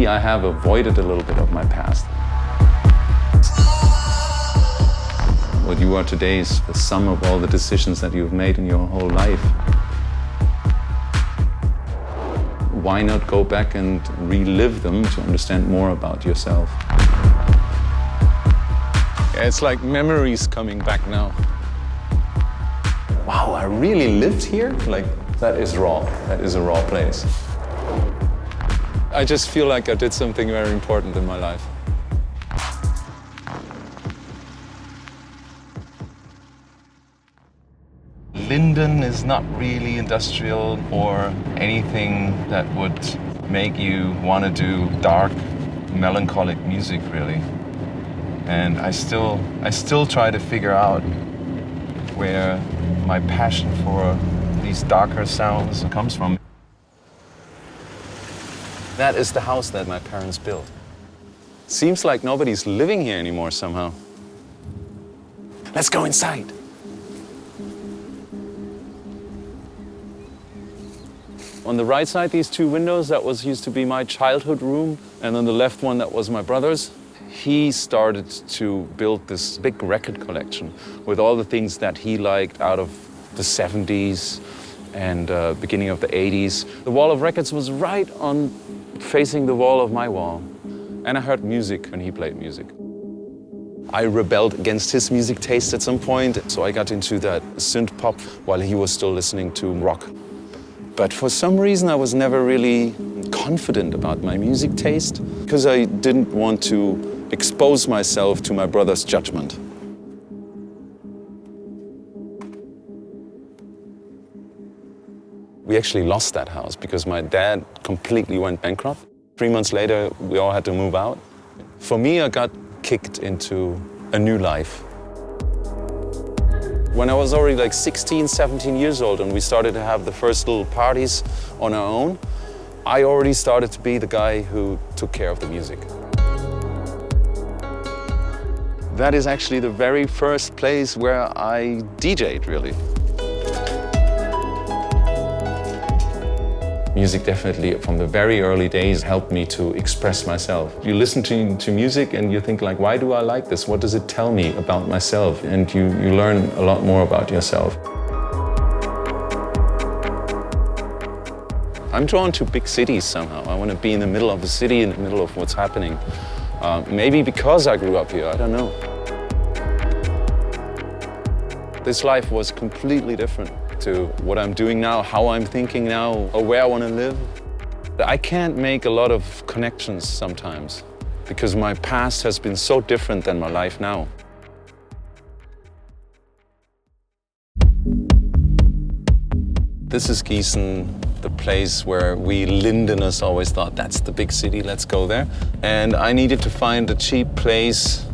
maybe I have avoided a little bit of my past. What you are today is the sum of all the decisions that you've made in your whole life. Why not go back and relive them to understand more about yourself? Yeah, it's like memories coming back now. Wow, I really lived here? Like, that is raw. That is a raw place. I just feel like I did something very important in my life. Linden is not really industrial or anything that would make you want to do dark, melancholic music, really. And I still try to figure out where my passion for these darker sounds comes from. That is the house that my parents built. Seems like nobody's living here anymore somehow. Let's go inside. On the right side, these two windows, that used to be my childhood room. And on the left one, that was my brother's. He started to build this big record collection with all the things that he liked out of the 70s and beginning of the 80s. The wall of records was right on facing the wall of my wall. And I heard music when he played music. I rebelled against his music taste at some point, so I got into that synth pop while he was still listening to rock. But for some reason, I was never really confident about my music taste because I didn't want to expose myself to my brother's judgment. We actually lost that house because my dad completely went bankrupt. 3 months later, we all had to move out. For me, I got kicked into a new life. When I was already like 16, 17 years old and we started to have the first little parties on our own, I already started to be the guy who took care of the music. That is actually the very first place where I DJ'd, really. Music definitely, from the very early days, helped me to express myself. You listen to music and you think like, why do I like this? What does it tell me about myself? And you learn a lot more about yourself. I'm drawn to big cities somehow. I want to be in the middle of the city, in the middle of what's happening. Maybe because I grew up here, I don't know. This life was completely different to what I'm doing now, how I'm thinking now, or where I want to live. I can't make a lot of connections sometimes because my past has been so different than my life now. This is Giessen, the place where we Lindeners always thought, that's the big city, let's go there. And I needed to find a cheap place,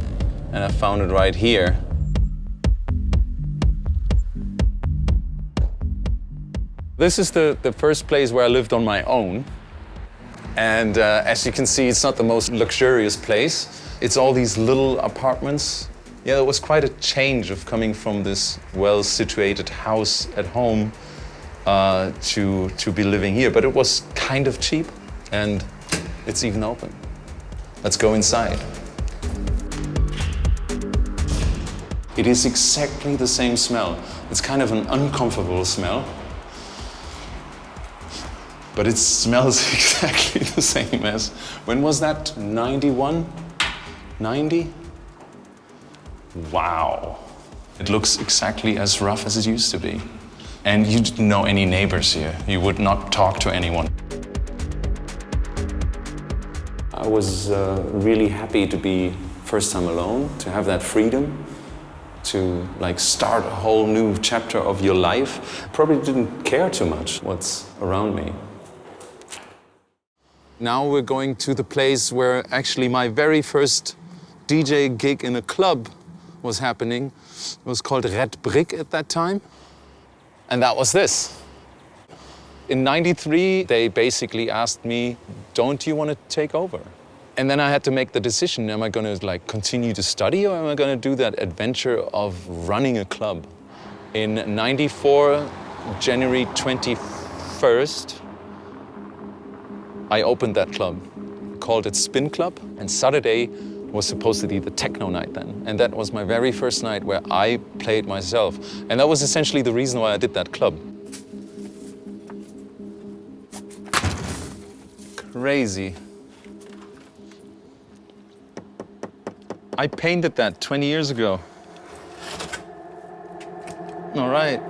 and I found it right here. This is the first place where I lived on my own. And as you can see, it's not the most luxurious place. It's all these little apartments. Yeah, it was quite a change of coming from this well-situated house at home to be living here. But it was kind of cheap, and it's even open. Let's go inside. It is exactly the same smell. It's kind of an uncomfortable smell. But it smells exactly the same as, when was that? 91? 90? Wow. It looks exactly as rough as it used to be. And you didn't know any neighbors here. You would not talk to anyone. I was really happy to be first time alone, to have that freedom, to like start a whole new chapter of your life. Probably didn't care too much what's around me. Now we're going to the place where actually my very first DJ gig in a club was happening. It was called Red Brick at that time. And that was this. In '93, they basically asked me, don't you want to take over? And then I had to make the decision, am I going to like continue to study or am I going to do that adventure of running a club? In '94, January 21st, I opened that club called it Spin Club. And Saturday was supposed to be the techno night then. And that was my very first night where I played myself. And that was essentially the reason why I did that club. Crazy. I painted that 20 years ago. All right.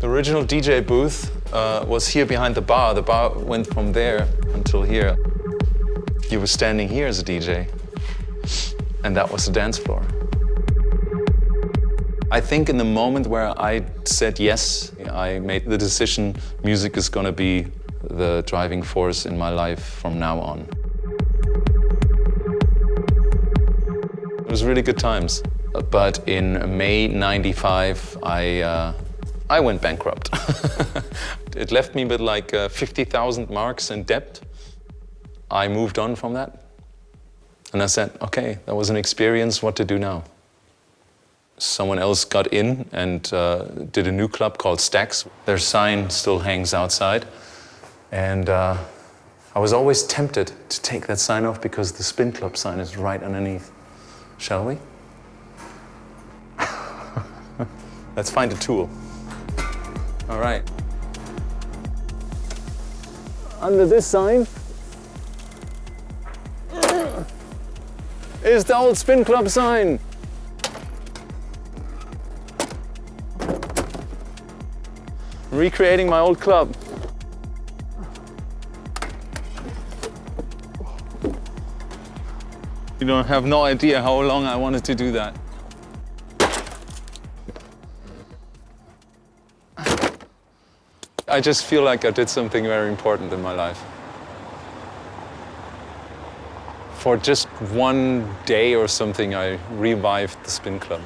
The original DJ booth was here behind the bar. The bar went from there until here. You were standing here as a DJ, and that was the dance floor. I think in the moment where I said yes, I made the decision music is gonna be the driving force in my life from now on. It was really good times. But in May '95, I went bankrupt. It left me with like 50,000 marks in debt. I moved on from that. And I said, okay, that was an experience, what to do now? Someone else got in and did a new club called Stacks. Their sign still hangs outside. And I was always tempted to take that sign off because the Spin Club sign is right underneath. Shall we? Let's find a tool. All right. Under this sign is the old Spin Club sign. Recreating my old club. You don't have no idea how long I wanted to do that. I just feel like I did something very important in my life. For just one day or something, I revived the Spin Club.